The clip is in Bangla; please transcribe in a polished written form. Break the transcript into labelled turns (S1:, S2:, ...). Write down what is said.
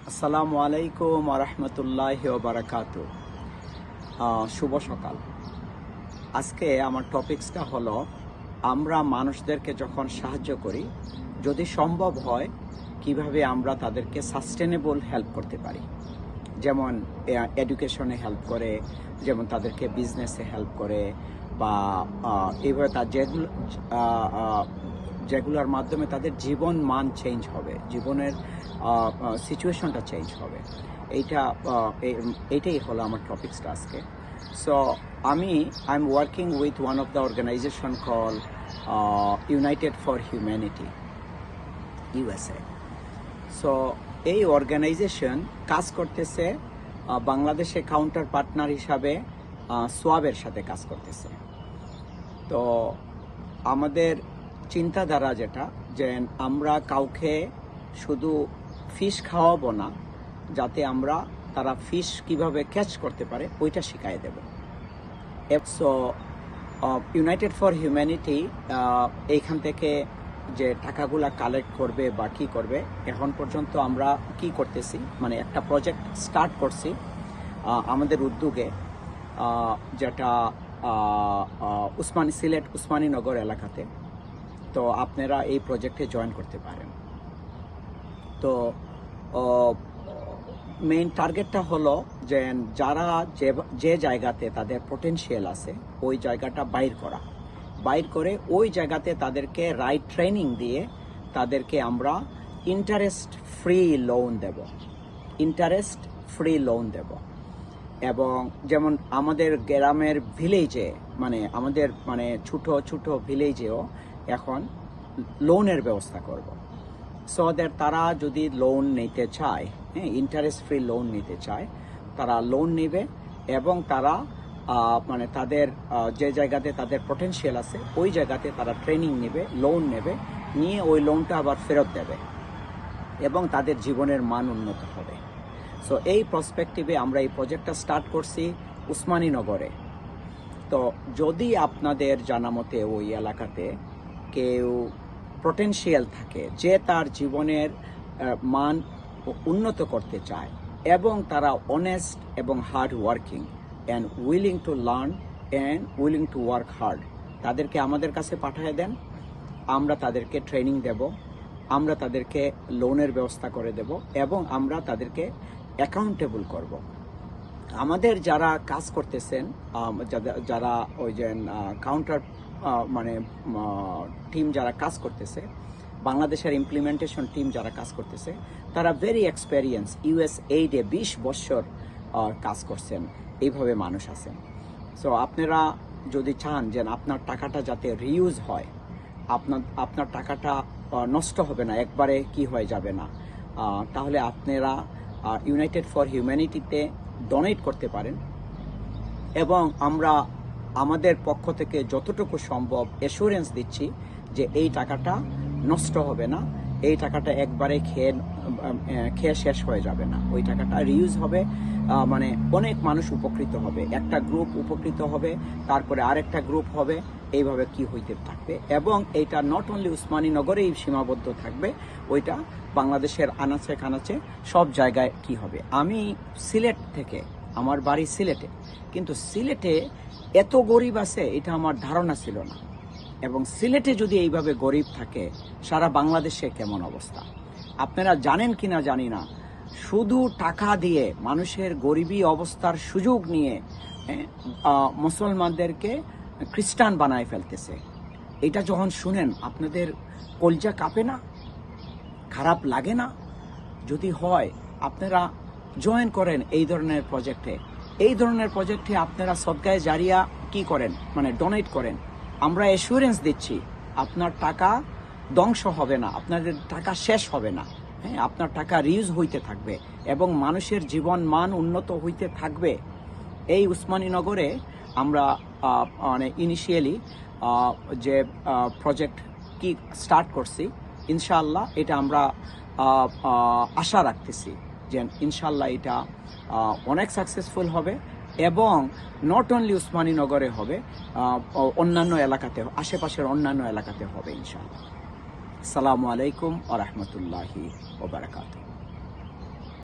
S1: আসসালামু আলাইকুম ওয়া রাহমাতুল্লাহি ওয়া বারাকাতুহু। শুভ সকাল। আজকে আমার টপিকসটা হলো, আমরা মানুষদেরকে যখন সাহায্য করি, যদি সম্ভব হয় কিভাবে আমরা তাদেরকে সাস্টেনেবল হেল্প করতে পারি। যেমন এডুকেশনে হেল্প করে, যেমন তাদেরকে বিজনেসে হেল্প করে, বা এইভাবে তার যেগুলোর মাধ্যমে তাদের জীবন মান চেঞ্জ হবে, জীবনের সিচুয়েশনটা চেঞ্জ হবে। এইটাই হলো আমার টপিকসটা আজকে। So I am working with one of the organisation call united for humanity, USA. So এই অর্গানাইজেশন কাজ করতেছে বাংলাদেশে কাউন্টার পার্টনার হিসাবে সোয়াবের সাথে কাজ করতেছে। তো আমাদের চিন্তাধারা যেটা, যে আমরা কাউকে শুধু ফিশ খাওয়াবো না, যাতে তারা ফিশ কিভাবে ক্যাচ করতে পারে ওইটা শিখাই দেব। সো ইউনাইটেড ফর হিউম্যানিটি এইখান থেকে যে টাকাগুলা কালেক্ট করবে বা কী করবে, এখন পর্যন্ত আমরা কি করতেছি, মানে একটা প্রজেক্ট স্টার্ট করছি আমাদের উদ্যোগে, যেটা সিলেট উসমানীনগর এলাকাতে। তো আপনারা এই প্রজেক্টে জয়েন করতে পারেন। তো মেইন টার্গেটটা হলো যে যারা যে জায়গাতে তাদের পোটেনশিয়াল আছে ওই জায়গাটা বাইর করে ওই জায়গাতে তাদেরকে রাইট ট্রেনিং দিয়ে তাদেরকে আমরা ইন্টারেস্ট ফ্রি লোন দেব। এবং যেমন আমাদের গ্রামের ভিলেজে, আমাদের ছোট ভিলেজেও এখন লোনের ব্যবস্থা করব। সো দ্যাট তারা যদি লোন নিতে চায়, ইন্টারেস্ট ফ্রি লোন নিতে চায়, তারা লোন নেবে এবং তারা তাদের যে জায়গাতে তাদের পটেনশিয়াল আছে ওই জায়গাতে তারা ট্রেনিং নেবে, লোন নেবে, নিয়ে ওই লোনটা আবার ফেরত দেবে এবং তাদের জীবনের মান উন্নত হবে। সো এই পার্সপেক্টিভে আমরা এই প্রজেক্টটা স্টার্ট করছি উসমানীনগরে। তো যদি আপনাদের জানা মতে ওই এলাকাতে কেউ পটেনশিয়াল থাকে, যে তার জীবনের মান উন্নত করতে চায় এবং তারা অনেস্ট এবং hard working and willing to learn and willing to work hard, তাদেরকে আমাদের কাছে পাঠিয়ে দেন। আমরা তাদেরকে ট্রেনিং দেব, আমরা তাদেরকে লোনের ব্যবস্থা করে দেব এবং আমরা তাদেরকে অ্যাকাউন্টেবল করব। আমাদের যারা কাজ করতেছেন, যারা ওই যে কাউন্টার টিম যারা কাজ করতেছে, বাংলাদেশের ইমপ্লিমেন্টেশন টিম যারা কাজ করতেছে, তারা ভেরি এক্সপেরিয়েন্স, ইউএসএইডে 20 বছর কাজ করছেন, এইভাবে মানুষ আছেন। সো আপনারা যদি চান যে আপনার টাকাটা যাতে রিইউজ হয়, আপনার টাকাটা নষ্ট হবে না, একবারে কি হয়ে যাবে না, তাহলে আপনারা ইউনাইটেড ফর হিউম্যানিটিতে ডোনেট করতে পারেন। এবং আমরা আমাদের পক্ষ থেকে যতটুকু সম্ভব অ্যাসুরেন্স দিচ্ছি যে এই টাকাটা নষ্ট হবে না, এই টাকাটা একবারে খেয়ে শেষ হয়ে যাবে না, ওই টাকাটা রিইউজ হবে, অনেক মানুষ উপকৃত হবে, একটা গ্রুপ উপকৃত হবে, তারপরে আরেকটা গ্রুপ হবে, এইভাবে কি হইতে থাকবে। এবং এইটা নট অনলি উসমানীনগরেই সীমাবদ্ধ থাকবে, ওইটা বাংলাদেশের আনাচে কানাচে সব জায়গায় কি হবে। আমি সিলেট থেকে, আমার বাড়ি সিলেটে, কিন্তু সিলেটে এত গরিব আছে এটা আমার ধারণা ছিল না। এবং সিলেটে যদি এইভাবে গরিব থাকে, সারা বাংলাদেশে কেমন অবস্থা আপনারা জানেন কিনা জানি না। শুধু টাকা দিয়ে মানুষের গরিবী অবস্থার সুযোগ নিয়ে মুসলমানদেরকে খ্রিস্টান বানায় ফেলতেছে। এটা যখন শুনেন আপনাদের কলজা কাঁপে না, খারাপ লাগে না? যদি হয় আপনারা জয়েন করেন এই ধরনের প্রজেক্টে আপনারা সদকায়ে জারিয়া কি করেন, ডোনেট করেন। আমরা অ্যাসুরেন্স দিচ্ছি আপনার টাকা ধ্বংস হবে না, আপনাদের টাকা শেষ হবে না, আপনার টাকা রিউজ হইতে থাকবে এবং মানুষের জীবন মান উন্নত হইতে থাকবে। এই উসমানীনগরে আমরা ইনিশিয়ালি যে প্রজেক্ট কি স্টার্ট করছি, ইনশাআল্লাহ এটা আমরা আশা রাখতেছি যে ইনশাআল্লাহ এটা অনেক সাকসেসফুল হবে এবং নট অনলি উসমানীনগরে হবে, অন্যান্য এলাকাতে, আশেপাশের অন্যান্য এলাকাতে হবে ইনশাআল্লাহ। আসসালামু আলাইকুম ওয়া রাহমাতুল্লাহি ওয়া বারাকাতুহু।